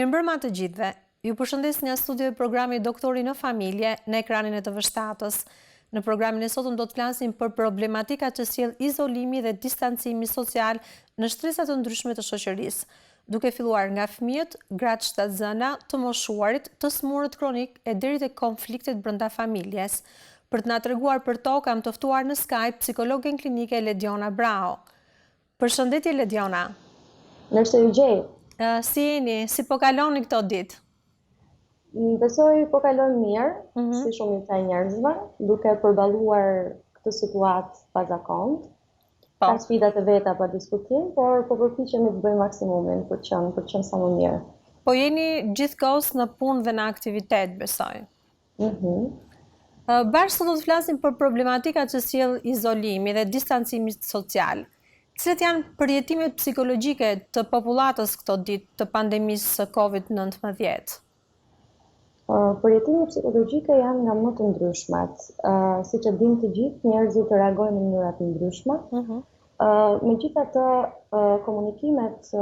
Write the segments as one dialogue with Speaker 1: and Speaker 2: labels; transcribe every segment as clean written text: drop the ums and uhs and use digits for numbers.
Speaker 1: Mirëmbrëma të gjithëve. Ju përshëndes nga studio e programit Doktori në familje në ekranin e TV7-s. Në programin e sotëm do të flasim për problematikat që sjell izolimi dhe distancimi social në shtresa të ndryshme të shoqërisë, duke filluar nga fëmijët, gratë shtatzëna, të moshuarit, të sëmurët kronik e deri te konfliktet brenda familjes. Për të na treguar për to kam të ftuar në Skype psikologen klinike Lediona Braho. Përshëndetje Lediona.
Speaker 2: Mirë ju gjej.
Speaker 1: Si jeni? Si po kaloni këto ditë?
Speaker 2: Besoj po kalon mirë, si shumica e njerëzve, duke përballuar këtë situatë pazakont. Ka sfidat e veta pa diskutim, por po përpiqemi të bëjmë maksimumin për të qenë sa më mirë.
Speaker 1: Po jeni gjithkohës në punë dhe në aktivitet, besoj. Bashkë sot do të flasim për problematikat që sjell izolimi dhe distancimi social. Cilat janë përjetimet psikologjike të popullatës këto ditë të pandemisë së COVID-19?
Speaker 2: Përjetimet psikologjike janë nga më të ndryshmet. Siç e dimë të gjithë, njerëzit reagojnë në mënyra të ndryshme. Megjithatë, komunikimet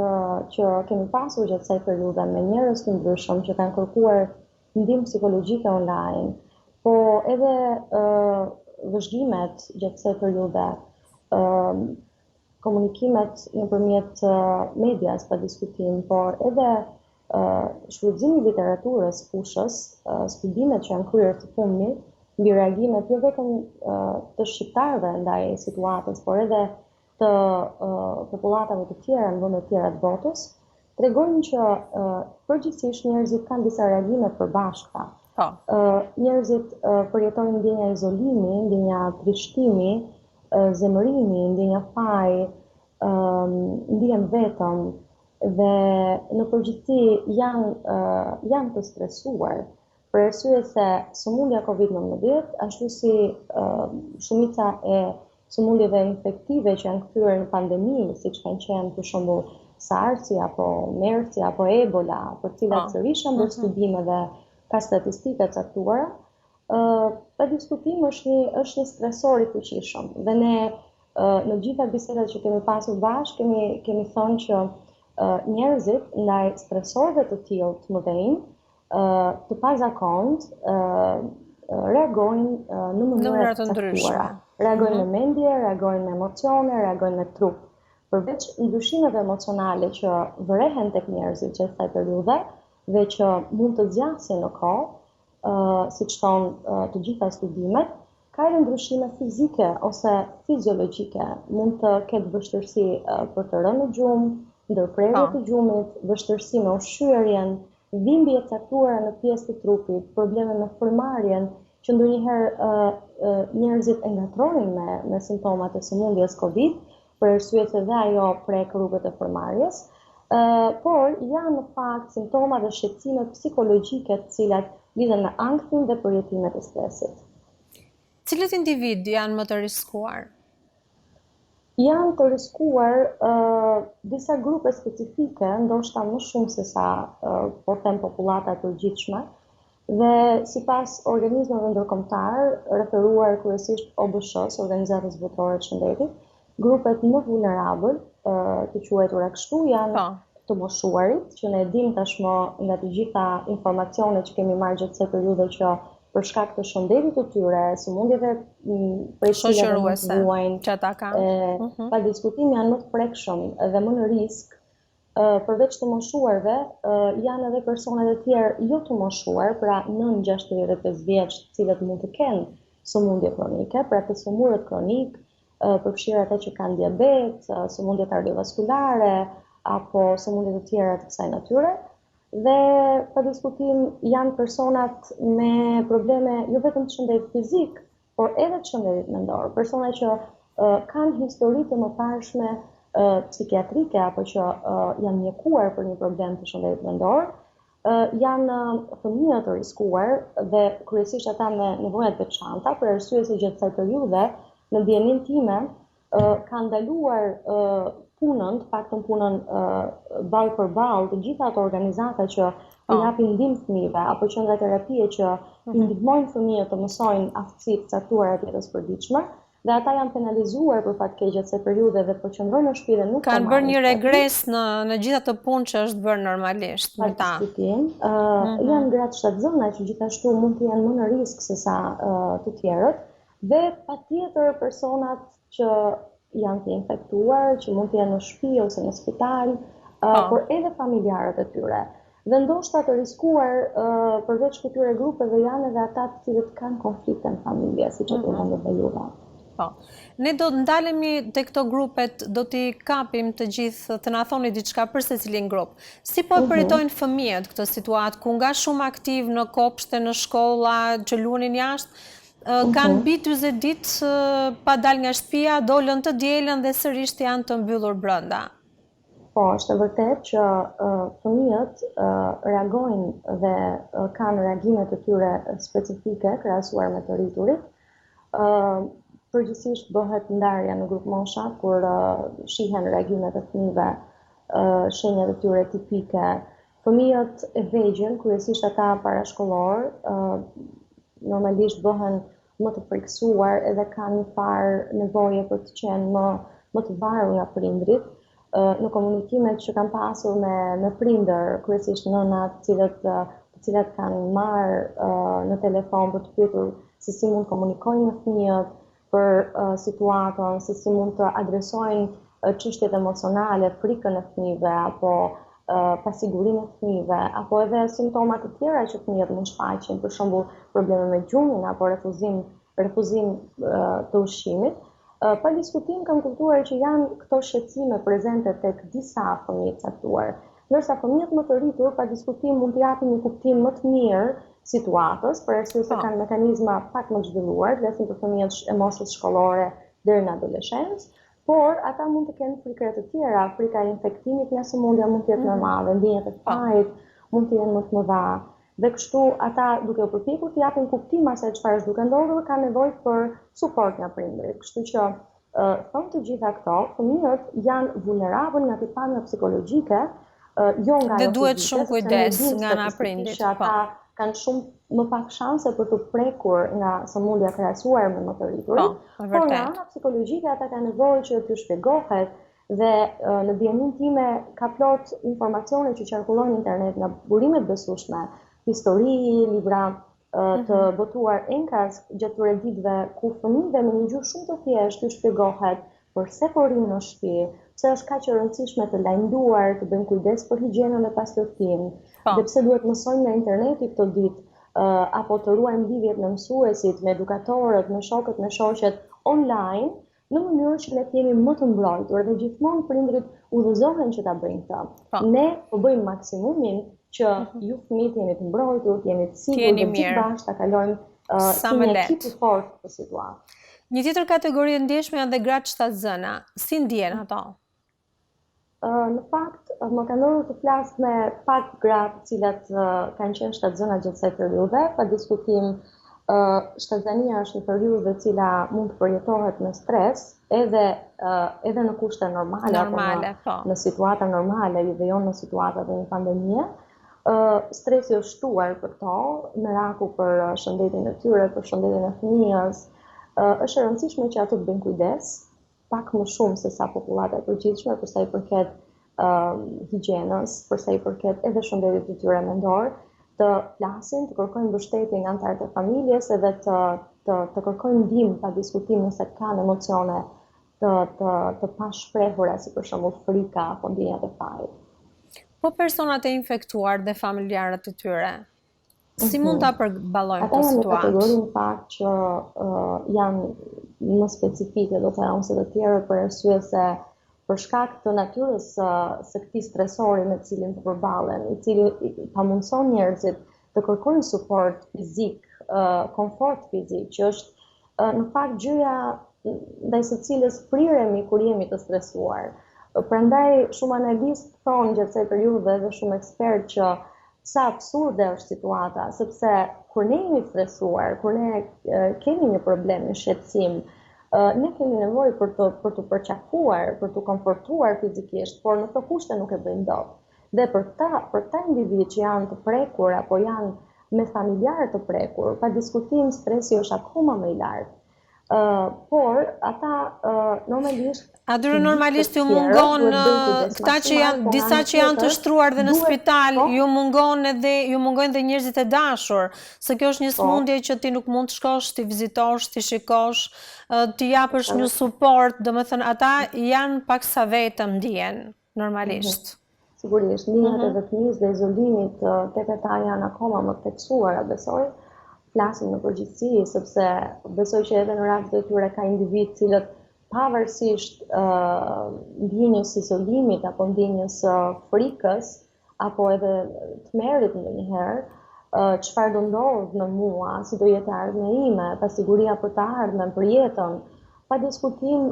Speaker 2: që kemi pasur gjatë kësaj periudhe me njerëz të ndryshëm që kanë kërkuar ndihmë psikologjike online, po edhe vëzhgimet gjatë kësaj periudhe, komunikimet nëpërmjet medias pa diskutim, por edhe shfrytëzimi i literaturës fushës, studimet që janë kryer të fundmi, mbi reagimet jo vetëm të shqiptarëve ndaj situatës, por edhe të popullatave të tjera në vende të tjera të botës, tregojnë që përgjithsisht njerëzit kanë disa reagime të përbashkëta. Njerëzit përjetojnë ndjenja izolimi, ndjenja trishtimi, zemërimi, ndjenja faji, ndihen vetëm dhe në përgjithësi janë të stresuar për arsye se sëmundja COVID-19, ashtu si shumica e sëmundjeve infektive që janë kthyer në pandemi, siç kanë qenë për shembull SARS-i apo MERS-i apo Ebola, për të cilat sërish janë bërë studime dhe ka statistika të caktuara, pa diskutim është një stresor i fuqishëm. Dhe ne në gjitha bisedat që kemi pasur bashkë kemi thënë që njerëzit ndaj stresorëve të tillë të mëdhenj, të pazakont, reagojnë në mënyra të ndryshme. Reagojnë me mendje, reagojnë me emocione, reagojnë me trup. Përveç ndryshimeve emocionale që vërehen tek njerëzit gjatë kësaj periudhe dhe që mund të zgjasin në kohë, siç thonë të gjitha studimet, ka edhe ndryshime fizike ose fiziologjike. Mund të ketë vështirësi për të rënë në gjumë, ndërprerje të gjumit, vështirësi me ushqyerjen, dhimbje të caktuara në pjesë të trupit, probleme me frymarrjen, që ndonjëherë njerëzit e ngatronin me simptomat e sëmundjes COVID, për arsye se dhe ajo prek rrugët e frymarrjes, por janë në fakt simptoma dhe shqetësime psikologjike të cilat lidhen me ankthim dhe përjetimet e stresit.
Speaker 1: Cilët individ janë më të riskuar?
Speaker 2: Janë të riskuar disa grupe specifike, ndoshta më shumë se sa po them popullata e përgjithshme, dhe sipas organizmave ndërkombëtar, referuar kryesisht OBSH-s, Organizatës Botërore të Shëndetit, grupet më vulnerabël, të quajtura kështu, janë të moshuarit, që ne dim tashmë nga të gjitha informacionet që kemi marrë gjatë kësaj periudhe që për shkak të shëndetit të tyre, sëmundjeve prej cilave mund të vuajnë, pa diskutim janë më të prekshëm dhe më në risk. Përveç të moshuarve, janë edhe personat e tjerë jo të moshuar, pra nën 65 vjeç, të cilët mund të kenë sëmundje kronike, pra të sëmurët kronik, përfshirë ata që kanë diabet, sëmundje kardiovaskulare, apo sëmundje të tjera të kësaj natyre, dhe pa diskutim janë personat me probleme jo vetëm të shëndetit fizik, por edhe të shëndetit mendor, persona që kanë histori të mëparshme psikiatrike apo që janë mjekuar për një problem të shëndetit mendor, janë fëmijë të riskuar dhe kryesisht ata me nevoja të veçanta, për arsye se gjatë kësaj periudhe në ndjenimin time ka ndaluar punën, të paktën punën ballë për ballë, të gjitha ato organizata që i japin ndihmë fëmijëve apo qendra terapie që i ndihmojnë fëmijët të mësojnë aftësi të caktuara të jetës përditshme, dhe ata janë penalizuar për fat keq gjatë periudhave për qëndrojnë në shtëpi dhe nuk
Speaker 1: kanë bërë një regres në gjitha të punë që është bërë normalisht me ta.
Speaker 2: Janë gratë shtatzëna që gjithashtu mund të jenë më në risk se sa të tjerët, dhe patjetër personat që janë të infektuar, që mund të jenë në shtëpi ose në spital, por edhe familjarët e tyre. Dhe ndoshta të riskuar përveç këtyre grupeve janë edhe ata të cilët kanë konflikte në familje, siç e përmendëm dhe juve.
Speaker 1: Ne do të ndalemi te këto grupet, do t'i kapim të gjithë, të na thoni diçka për secilin grup. Si po e përjetojnë fëmijët këtë situatë, ku nga shumë aktiv në kopshte, në shkolla, që luanin jashtë, kanë mbi 40 ditë pa dal nga shtëpia, dolën të dielën dhe sërish janë të mbyllur brenda.
Speaker 2: Po, është e vërtet që fëmijët reagojnë dhe kanë reagimet e tyre specifike krahasuar me të rriturit. Përgjithsisht bëhet ndarja në grup mosha kur shihen reagimet e fëmijëve, shenjat e tyre tipike. Fëmijët e vegjël, kryesisht ata parashkollor, normalisht bëhen më të frikësuar edhe kanë një farë nevoje për të qenë më të varur nga prindrit. Në komunikimet që kanë pasur me prindër, kryesisht nënat, të cilat kanë marrë në telefon për të pyetur se si mund të komunikojnë me fëmijët për situatën, se si mund të adresojnë çështjet emocionale, frikën e fëmijëve apo pasigurinë e fëmijëve, apo edhe simptomat të tjera që fëmijët mund shfaqin, për shembull probleme me gjumin apo refuzim të ushqimit. Pa diskutim kam kuptuar që janë këto shqetësime prezente tek disa fëmijë të caktuar, ndërsa fëmijët më të rritur pa diskutim mund të japin një kuptim më të mirë situatës, për arsye se kanë mekanizma pak më të zhvilluar, flasim për fëmijët e moshës shkollore deri në adoleshencë, por ata mund të kenë frikë të tjera, frika e infektimit nga sëmundja mund të jetë më e madhe, ndjenjat e fajit mund të jenë më të mëdha. Dhe kështu ata duke u përpikur të japin kuptim asaj çfarë është duke ndodhur, kanë nevojë për suport nga prindrit. Kështu që thonë të gjitha këto, fëmijët janë vulnerabël nga pikpamja psikologjike, jo nga
Speaker 1: dhe duhet shumë kujdes nga ana prindrit.
Speaker 2: Ata kanë shumë më pak shanse për të prekur nga sëmundja krahasuar me më të rriturit, por nga ana psikologjike ata kanë nevojë që t'u shpjegohet dhe në dijenin time ka plot informacione që qarkullojnë në internet nga burimet besueshme, histori, libra të botuar enkas gjatë këtyre ditëve ku fëmijëve me një gjuhë shumë të thjeshtë t'u shpjegohet përse po rrinë në shtëpi, pse është kaq e rëndësishme të lajmëruar, të bëjmë kujdes për higjienën dhe pastërtinë, dhe pse duhet mësojmë nga interneti këto ditë, apo të ruajmë lidhjet me mësuesit, me edukatorët, me shokët, me shoqet online, në mënyrë që ne të jemi më të mbrojtur dhe gjithmonë prindrit udhëzohen që ta bëjnë këtë. Ne po bëjmë maksimumin që ju fëmijët jeni të mbrojtur, jeni të sigurt dhe gjithë bashkë ta kalojmë si një ekip i fortë këtë situatë.
Speaker 1: Një tjetër kategori e ndjeshme janë dhe gratë shtatzëna. Si ndjen ato?
Speaker 2: Në fakt, më ka ndodhur të flas me pak gratë të cilat kanë qenë shtatzëna gjatë kësaj periudhe, pa diskutim shtatzënia është një periudhë e cila mund të përjetohet me stres, edhe në kushte normale apo në situata normale, dhe jo në situata të një pandemie. Stresi është shtuar për to, meraku për shëndetin e tyre, për shëndetin e fëmijës. Është e rëndësishme që ato të bëjnë kujdes, pak më shumë se sa popullata e përgjithshme për sa i përket higjienës, për sa i përket edhe shëndetit të tyre mendor, të flasin, të kërkojnë mbështetje nga anëtarët e familjes edhe të kërkojnë ndihmë pa diskutim nëse kanë emocione të pashprehura, si për shembull frika apo ndjenjat e fajit.
Speaker 1: Po personat e infektuar dhe familjarët e tyre, si mund ta përballojmë këtë situatë?
Speaker 2: Ata janë në kategori në fakt që janë më specifike, do të them, se të tjerët, për arsye se për shkak të natyrës së këtij stresori me të cilin të përballen, i cili pamundson njerëzit të kërkojnë suport fizik, komfort fizik, që është në fakt gjëja ndaj së cilës priremi kur jemi të stresuar. Prandaj shumë analistë thonë gjatë kësaj periudhe dhe shumë ekspertë që sa absurde është situata, sepse kur ne jemi stresuar, kur ne kemi një problem, një shqetësim, ne kemi nevojë për të përqafuar, për të komfortuar fizikisht, por në këto kushte nuk e bëjmë dot. Dhe për ta individ që janë të prekur apo janë me familjarë të prekur, pa diskutim stresi është akoma më i lartë. Por ata normalisht
Speaker 1: Atyre normalisht ju mungon këta që janë disa që janë të shtruar dhe në spital, ju mungojnë dhe njerëzit e dashur, se kjo është një smundje që ti nuk mund të shkosh, ti vizitosh, ti shikosh, ti japësh një suport, domethënë ata janë paksa vetëm ndihen normalisht.
Speaker 2: Sigurisht, ndjenjat e vetmisë dhe izolimit tek ata janë akoma më të theksuara, besoj. Flasim në përgjithësi, sepse besoj që edhe në rastet e tyre ka individ cilët pavarësisht ndjenjës izolimit apo ndjenjës frikës apo edhe tmerrit ndonjëherë, çfarë do ndodh në mua, si do jetë ardhmja ime, pasiguria për të ardhmen, për jetën, pa diskutim,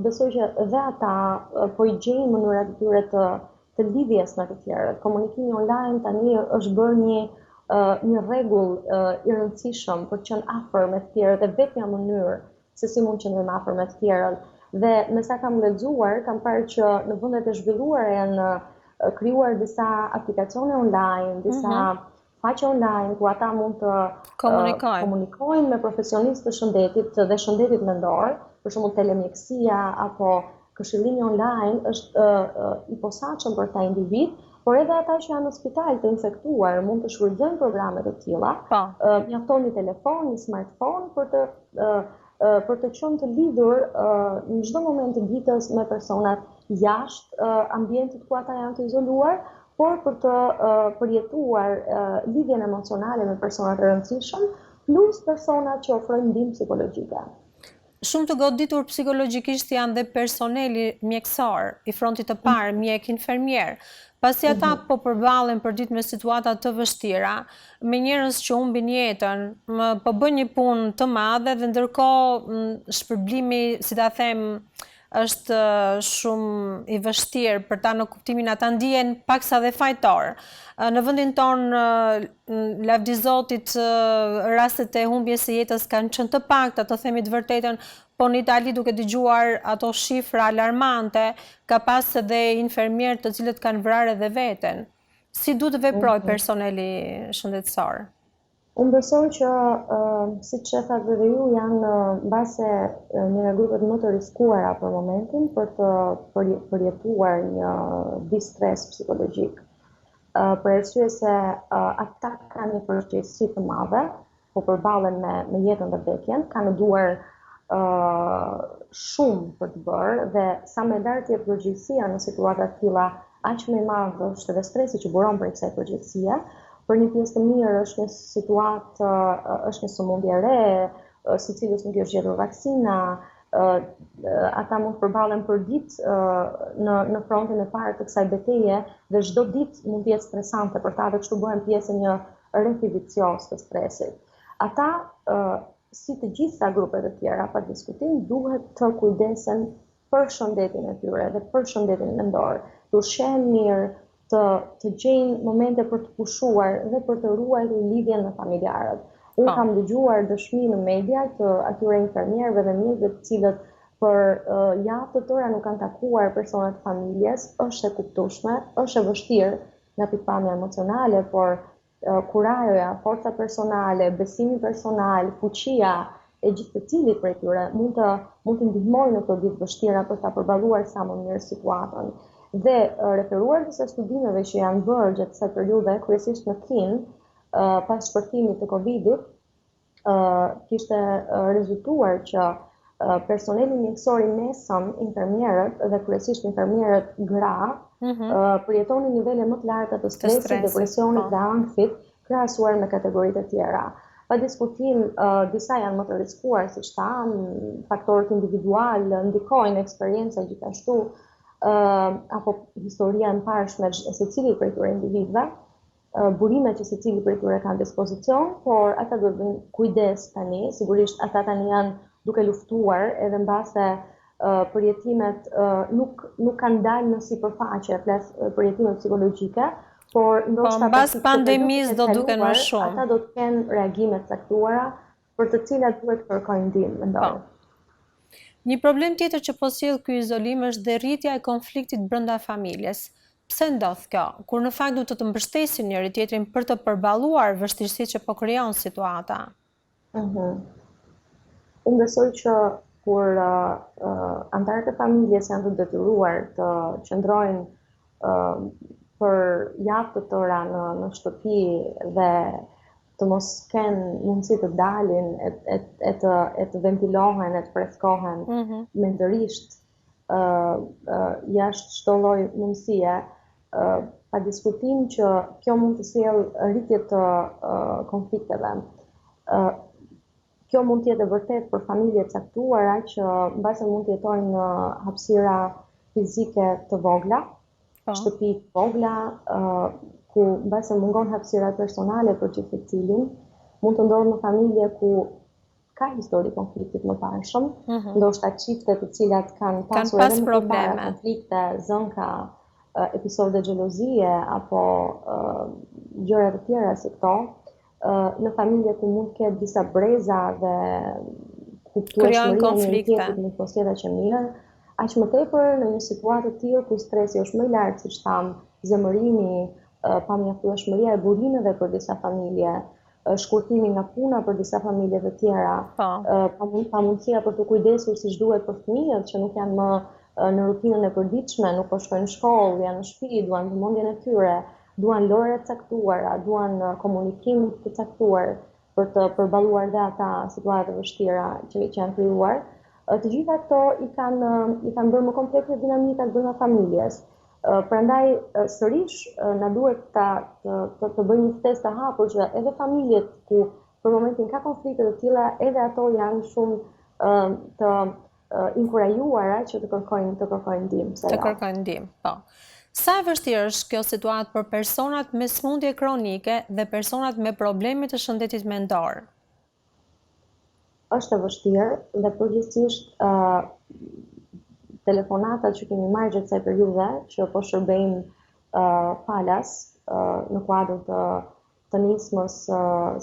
Speaker 2: besoj që edhe ata po i gjejnë mënyrat e tyre të lidhjes me të tjerët. Komunikimi online tani është bërë një rregull i rëndësishëm për të qenë afër me të tjerët, e vetmja mënyrë se si mund të qëndrojmë afër me të tjerët. Dhe me sa kam lexuar, kam parë që në vendet e zhvilluara janë krijuar disa aplikacione online, disa faqe online ku ata mund të komunikojnë me profesionistë të shëndetit dhe shëndetit mendor, për shembull telemjekësia apo këshillimi online është i posaçëm për ta individ, por edhe ata që janë në spital të infektuar mund të shfrytëzojnë programe të tilla. Mjafton një telefon, një smartphone për të qenë të lidhur në çdo moment të ditës me personat jashtë ambientit ku ata janë të izoluar, por për të përjetuar lidhjen emocionale me personat e rëndësishëm, plus personat që ofrojnë ndihmë psikologjike.
Speaker 1: Shumë të goditur psikologjikisht janë dhe personeli mjekësor, i frontit të parë, mjek, infermier. Pasi ata po përballen përditshëm me situata të vështira, me njerëz që humbin jetën, po bëjnë një punë të madhe dhe ndërkohë shpërblimi, si ta them, është shumë i vështirë për ta në kuptimin ata ndihen paksa dhe fajtor. Në vendin tonë, lavdi Zotit, rastet e humbjes së jetës kanë qenë të pakta, të themi të vërtetën, po në Itali duke dëgjuar ato shifra alarmante, ka pas edhe infermierë të cilët kanë vrarë edhe veten. Si duhet të veprojë personeli shëndetësor?
Speaker 2: Unë besoj që, siç e thatë edhe ju, janë mbase një nga grupet më të riskuara për momentin për të përjetuar një distres psikologjik. Për arsye se ata kanë një përgjegjësi të madhe, po përballen me jetën dhe vdekjen, kanë duar shumë për të bërë dhe sa më lart jetë përgjegjësia në situata të tilla, aq më i madh është edhe stresi që buron për kësaj përgjegjësie. Për një pjesë të mirë është një situatë, është një sëmundje re, secilës nuk është gjetur vaksina, ata mund të përballen për ditë në frontin e parë të kësaj betejë dhe çdo ditë mund të jetë stresante për ta dhe kështu bëhen pjesë një rrethi vicioz të stresit. Ata, si të gjitha grupet e tjera, pa diskutim, duhet të kujdesen për shëndetin e tyre dhe për shëndetin mendor, të ushqehen mirë, të gjejnë momente për të pushuar dhe për të ruajtur lidhjen me familjarët. Unë kam dëgjuar dëshmi në media të atyre infermierëve dhe mjekëve të cilët për javë të tëra nuk kanë takuar personat të familjes, është e kuptueshme, është e vështirë nga pikpamja emocionale, por kurajoja, forca personale, besimi personal, fuqia e gjithë secilit prej tyre mund të ndihmojnë në këto ditë vështira për ta përballuar sa më mirë situatën. Dhe referuar disa studimeve që janë bërë gjatë kësaj periudhe, kryesisht në Kinë, pas shpërthimit të Covidit, kishte rezultuar që personeli mjekësor i mesëm, infermierët dhe kryesisht infermierët gra, përjetonin nivele më të larta të stresit, depresionit dhe ankthit, krahasuar me kategoritë e tjera. Pa diskutim, disa janë më të riskuar, siç thamë, faktorët individual ndikojnë, eksperjenca gjithashtu, apo historia e mparshme e secilit prej këtyre individëve, burimet që secili prej tyre kanë dispozicion, por ata duhet bëjnë kujdes tani, sigurisht ata tani janë duke luftuar edhe mbase përjetimet nuk kanë dalë në sipërfaqe, flas përjetimet psikologjike, por ndoshta
Speaker 1: pas pandemisë do duken më shumë.
Speaker 2: Ata do të kenë reagime të caktuara për të cilat duhet kërkojnë ndihmë, mendoj.
Speaker 1: Një problem tjetër që po sjell ky izolim është dhe rritja e konfliktit brenda familjes. Pse ndodh kjo? Kur në fakt duhet të mbështesin njëri tjetrin për të përballuar vështirësitë që po krijon situata.
Speaker 2: Unë besoj që kur antarët e familjes janë të detyruar të qëndrojnë për javë të tëra në shtëpi dhe të mos kenë mundësi të dalin, e të ventilohen, e të freskohen mendërisht jashtë çdo lloj mundësie, pa diskutim që kjo mund të sjellë rritje të konflikteve. Kjo mund të jetë vërtet për familje të caktuara që mbase mund të jetojnë në hapësira fizike të vogla, shtëpi të vogla, ku mbase mungon hapësira personale për gjithë secilin, mund të ndodhë në familje ku ka histori konfliktit më parshëm, ndoshta çifte të cilat kanë pasur edhe më parë konflikte, zënka, episode xhelozie apo gjëra të tjera si këto, në familje ku mund të ketë disa breza dhe kuptueshmëria një tjetrit nuk po sjellë që mirë, aq më tepër në një situatë të tillë ku stresi është më i lartë, siç tham, zemërimi, pamjaftueshmëria e burimeve për disa familje, shkurtimi nga puna për disa familje të tjera, pamundësia për të kujdesur siç duhet për fëmijët që nuk janë më në rutinën e përditshme, nuk po shkojnë në shkollë, janë në shtëpi, duan vëmendjen e tyre, duan lore të caktuara, duan komunikim të caktuar për të përballuar dhe ata situata të vështira që janë krijuar. Të gjitha këto i kanë bërë më komplekse dinamikat brenda familjes. Prandaj sërish na duhet të bëjmë një test të hapur që edhe familjet ku për momentin ka konflikte të tilla, edhe ato janë shumë të inkurajuara që të kërkojnë ndihmë.
Speaker 1: Të kërkojnë ndihmë, po. Sa e vështirë është kjo situatë për personat me sëmundje kronike dhe personat me probleme të shëndetit mendor?
Speaker 2: Është e vështirë dhe përgjithsisht telefonatat që kemi marrë gjatë kësaj periudhe, që po shërbejmë falas në kuadër të nismës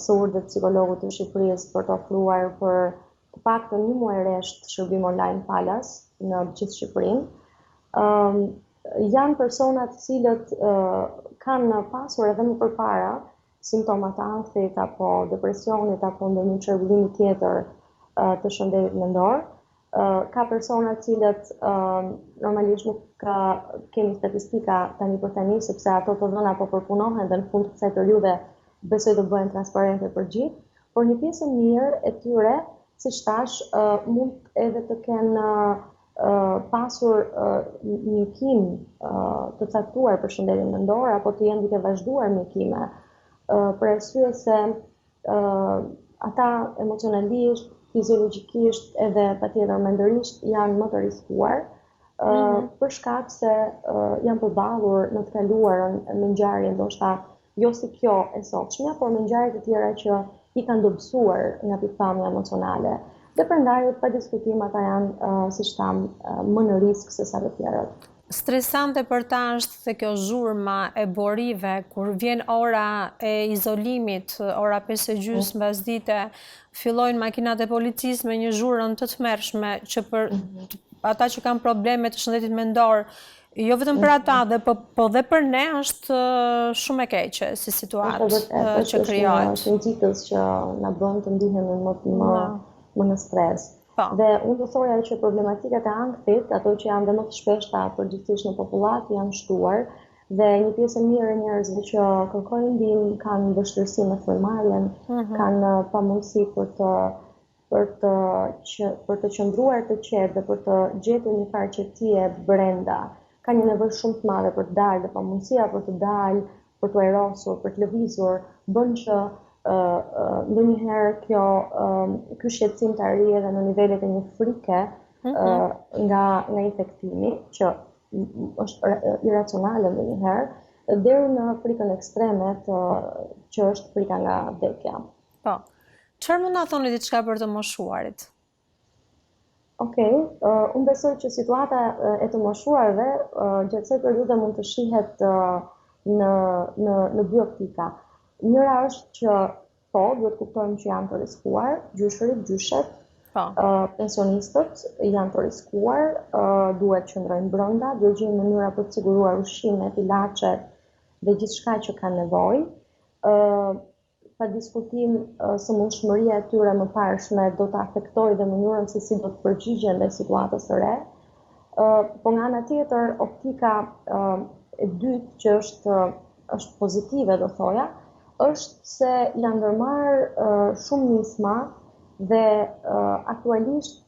Speaker 2: sëmurët dhe psikologut të Shqipërisë për të ofruar për të paktën një muaj rresht shërbim online falas në gjithë Shqipërinë. Janë persona të cilët kanë pasur edhe më përpara simptoma të ankthit apo depresionit apo ndonjë çrregullimi tjetër të shëndetit mendor. Ka persona të cilët normalisht nuk kemi statistika tani për tani, sepse ato të dhëna po përpunohen dhe në fund të kësaj periudhe besoj të bëhen transparente për gjithë, por një pjesë e mirë e tyre, siç thash, mund edhe të kenë pasur mjekim të caktuar për shëndetin mendor apo të jenë duke vazhduar mjekime, për arsye se ata emocionalisht, fiziologjikisht edhe patjetër mendërisht janë më të rrezikuar për shkak se janë përballur në të kaluarën me ngjarje ndoshta jo si kjo e sotshme, por me ngjarje të tjera që i kanë dobësuar nga pikpamja emocionale. Dhe prandaj pa diskutim ata janë, siç tham, më në risk se sa të tjerët.
Speaker 1: Stresante për ta është se kjo zhurma e borive, kur vjen ora e izolimit, ora 5:30 mbas dite, fillojnë makinat e policisë me një zhurmë të tmerrshme që për ata që kanë probleme të shëndetit mendor, jo vetëm për ata, po dhe për ne është shumë e keqe si situatë që krijohet.
Speaker 2: Është një nxitës që na bën të ndihemi më në stres. Dhe unë do thoja që problematikat e ankthit, ato që janë dhe më të shpeshta përgjithsisht në popullat, janë shtuar dhe një pjesë e mirë e njerëzve që kërkojnë ndihmë kanë vështirësi me frymëmarrjen, kanë pamundësi për të qëndruar të qetë dhe për të gjetur një farë qetësie brenda. Ka një nevojë shumë të madhe për të dalë dhe pamundësia për të dalë, për të ajrosur, për të lëvizur, bën që ndonjëherë ky shqetësim të arrijë edhe në nivelet e një frike nga infektimi, që është iracionale ndonjëherë, deri në frikën ekstreme që është frika nga vdekja.
Speaker 1: Po. Çfarë mund na thoni diçka për të moshuarit?
Speaker 2: Okej, unë besoj që situata e të moshuarve gjatë kësaj periudhe mund të shihet në dy optika. Njëra është që duhet kuptojmë që janë të rrezikuar, gjyshërit, gjyshet, pensionistët janë të rrezikuar, duhet qëndrojnë brenda, duhet gjejnë mënyra për të siguruar ushqimet, ilaçet dhe gjithçka që kanë nevojë. pa diskutim sëmundshmëria e tyre më parshme do të afektojë dhe mënyrën se si do të përgjigjen ndaj situatës së re. Po nga ana tjetër, optika e dytë që është pozitive, do thoja, është se janë ndërmarrë shumë nisma dhe aktualisht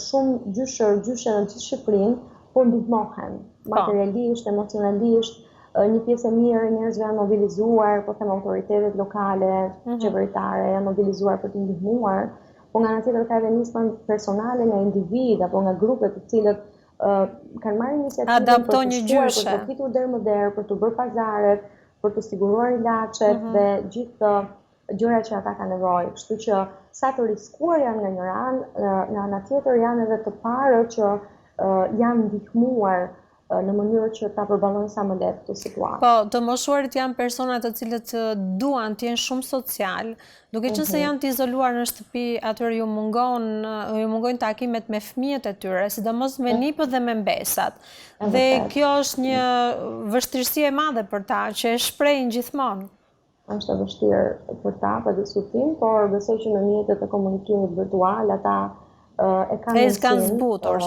Speaker 2: shumë gjyshe në gjithë Shqipërinë po ndihmohen materialisht, emocionalisht. Një pjesë e mirë e njerëzve janë mobilizuar, po them autoritetet lokale, qeveritare, janë mobilizuar për të ndihmuar, po nga ana tjetër ka edhe nisma personale nga individ apo nga grupe të cilët kanë marrë iniciativën për të shkuar, për të fitur deri më der, për të bërë pazaret, për të siguruar ilaçet dhe gjithë gjërat që ata kanë nevojë. Kështu që sa të riskuar janë nga një anë, nga ana tjetër janë edhe të parë që janë ndihmuar në mënyrë që ta përballojnë sa më lehtë këtë situatë.
Speaker 1: Po, të moshuarit janë persona të cilët duan të jenë shumë social, duke qenë se janë të izoluar në shtëpi, atëherë ju mungojnë takimet me fëmijët e tyre, sidomos me nipët dhe me mbesat. Dhe kjo është një vështirësi e madhe për ta, që e shprehin gjithmonë.
Speaker 2: Është e vështirë për ta, për diskutim, por besoj që në mjetet e komunikimit virtual ata e kanë
Speaker 1: zbutur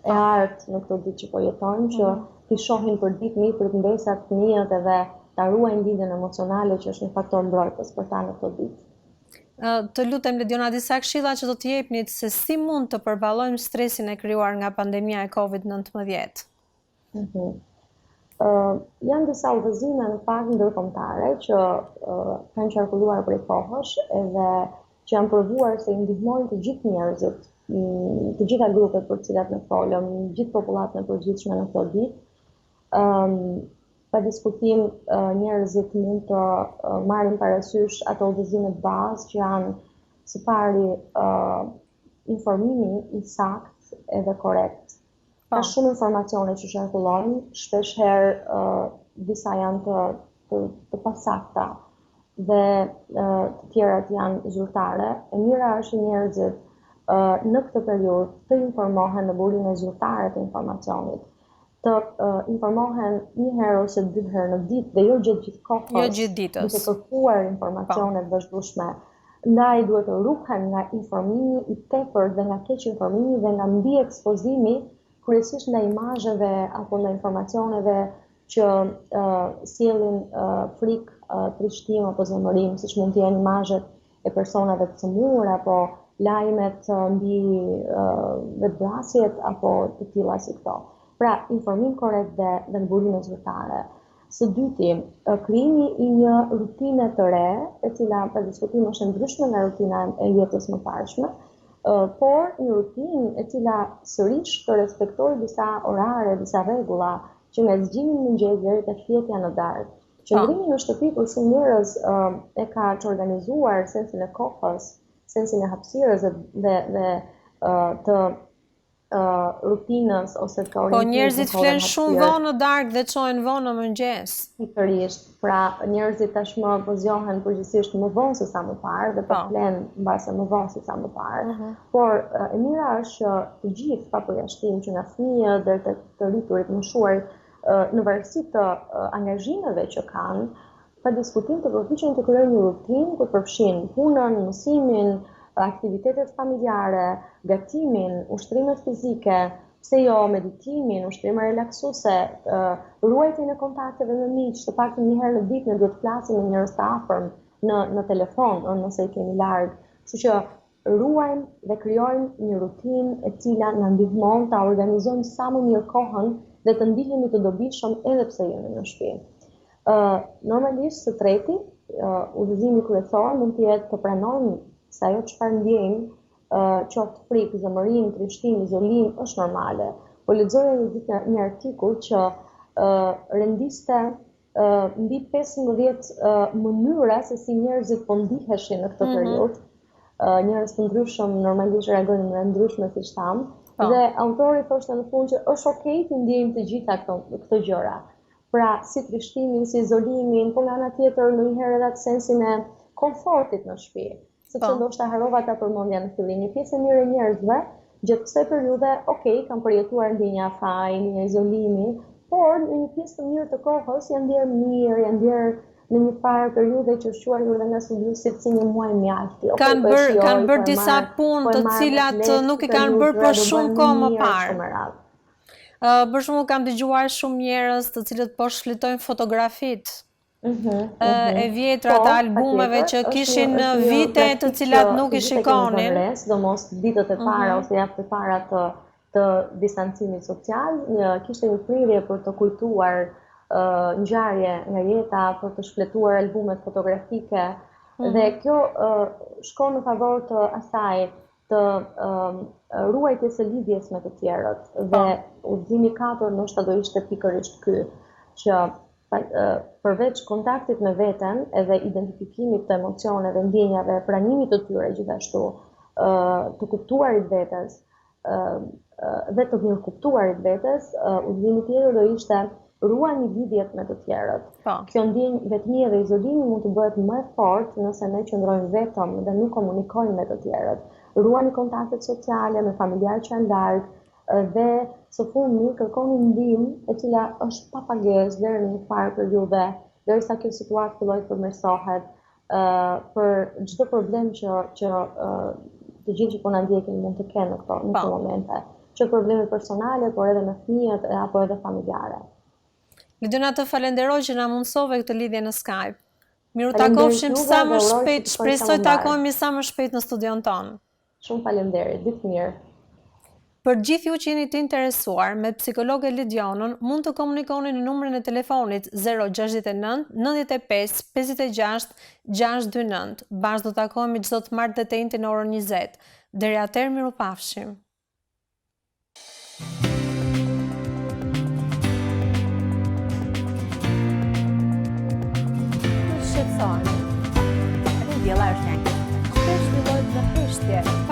Speaker 2: e artë në këto ditë që po jetojmë, që t'i shohin për ditë nipërit, mbesat, fëmijët edhe ta ruajnë lidhjen emocionale që është një faktor mbrojtës për ta në këto ditë.
Speaker 1: Të lutem Lediona, disa këshilla që do të jepnit se si mund të përballojmë stresin e krijuar nga pandemia e COVID-19.
Speaker 2: Janë disa udhëzime në fakt ndërkombëtare që kanë qarkulluar prej kohësh edhe që janë provuar se i ndihmojnë të gjithë njerëzit, të gjitha grupet për cilat ne folëm, gjithë popullatën e përgjithshme në këto ditë. Pa diskutim, njerëzit mund të marrin parasysh ato udhëzime bazë që janë së pari informimi i saktë edhe korrekt. Ka shumë informacione që qarkullojnë, shpesh herë disa janë të pasakta dhe të tjerat janë zyrtare. E mira është njerëzit në këtë periudhë të informohen në burimin e zyrtare të informacionit, të informohen një herë ose dy herë në ditë dhe jo gjatë gjithë kohës, duke kërkuar informacione të vazhdueshme. Ndaj duhet të ruhen nga informimi i tepërt dhe nga keq informimi dhe nga mbi ekspozimi, kryesisht nga imazheve apo nga informacioneve që sjellin frikë, trishtim apo zemërim, siç mund të jenë imazhet e personave të sëmurë apo lajmet mbi vetvrasjet apo të tilla si këto. Pra, informim korrekt dhe mburime zyrtare. Së dyti, krijimi i një rutine të re, e cila për diskutim është ndryshme nga rutina e jetës më parshme, por një rutinë e cila sërish të respektojë disa orare, disa rregulla, që nga zgjimi në mëngjes deri te fjetja në darkë. Qëndrimi në shtëpi për shumë njerëz e ka organizuar sensin e kohës, sensin e hapësirës dhe të rutinës ose të orientimit.
Speaker 1: Po njerëzit flen shumë vonë në darkë dhe çojnë vonë në mëngjes.
Speaker 2: Pikërisht, pra njerëzit tashmë po zgjohen përgjithsisht më vonë se sa më parë dhe po flen mbase më vonë se sa më parë. Por e mira është që të gjithë pa përjashtim, që nga fëmijët deri tek të rriturit, moshuarit, në varësi të angazhimeve që kanë, pa diskutim të përpiqen të krijojnë një rutinë ku përfshin punën, mësimin, aktivitetet familjare, gatimin, ushtrimet fizike, pse jo meditimin, ushtrime relaksuese, ruajtjen e kontakteve me miq, të paktën një herë në ditë ne duhet të flasim me njerëz të afërm në telefon, nëse i kemi larg. Kështu që ruajmë dhe krijojmë një rutinë e cila na ndihmon ta organizojmë sa më mirë kohën dhe të ndihemi të dobishëm edhe pse jemi në shtëpi. Normalisht së treti, udhëzimi kryesor mund të jetë të pranojmë se ajo çfarë ndjejmë, qoftë frikë, zemërim, trishtim, izolim, është normale. Po lexoja një artikull që rendiste mbi 15 mënyra se si njerëzit po ndiheshin në këtë periudhë. Njerëz të ndryshëm normalisht reagojnë në mënyra ndryshme, siç tham. Dhe autori thoshte në fund që është okay të ndjejmë të gjitha këto gjëra. Pra, si trishtimin, si izolimin, por nga ana tjetër ndonjëherë edhe atë sensin e komfortit në shtëpi. Sepse ndoshta harrova ta përmendja në fillim. Një pjesë e mirë e njerëzve gjatë kësaj periudhe, kanë përjetuar ndjenja faji, ndjenja izolimi, por në një pjesë të mirë të kohës janë ndjerë mirë, janë ndjerë në një farë periudhe që është quajtur dhe nga studiuesit si një muaj mjafti.
Speaker 1: Kanë bërë disa punë të cilat nuk i kanë bërë për shumë kohë më parë. Për shembull kam dëgjuar shumë njerëz të cilët po shfletojnë fotografitë e vjetra të albumeve që kishin vite të cilat nuk i shikonin.
Speaker 2: Sidomos ditët e para ose javët e para të distancimit social, kishte një prirje për të kujtuar ngjarje nga jeta, për të shfletuar albumet fotografike dhe kjo shkon në favor të asaj të ruajtjes së lidhjes me të tjerët dhe udhëzimi 4 ndoshta do ishte pikërisht ky që përveç kontaktit me veten edhe identifikimit të emocioneve, ndjenjave, pranimit të tyre gjithashtu, të kuptuarit vetes dhe të mirë kuptuarit vetes, udhëzimi tjetër do ishte ruani lidhjet me të tjerët. Kjo ndjenjë vetmia dhe izolimi mund të bëhet më e fortë nëse ne qëndrojmë vetëm dhe nuk komunikojmë me të tjerët. Ruani kontaktet sociale me familjarë që janë larg dhe së fundmi kërkoni ndihmë e cila është pa pagesë deri në një farë periudhe, derisa kjo situatë filloj të përmirësohet për çdo problem që të gjithë që po na ndjekin mund të kenë në këto momente, që probleme personale, por edhe me fëmijët apo edhe familjare.
Speaker 1: Lediona, të falenderoj që na mundsove këtë lidhje në Skype. Miru takofshim sa më shpejt, shpresoj takohemi sa më shpejt në studion tonë.
Speaker 2: Shumë faleminderit, ditë mirë.
Speaker 1: Për gjithë ju që jeni të interesuar me psikologe Ledionën, mund të komunikoni në numrin e telefonit 069 95 56 629. Bashkë do takohemi çdo të martë dhe të njëjtën në orën 20. Deri atëherë, mirupafshim.
Speaker 3: Shqetësoni. Diella është një.
Speaker 1: Shpesh filloj të heshtje.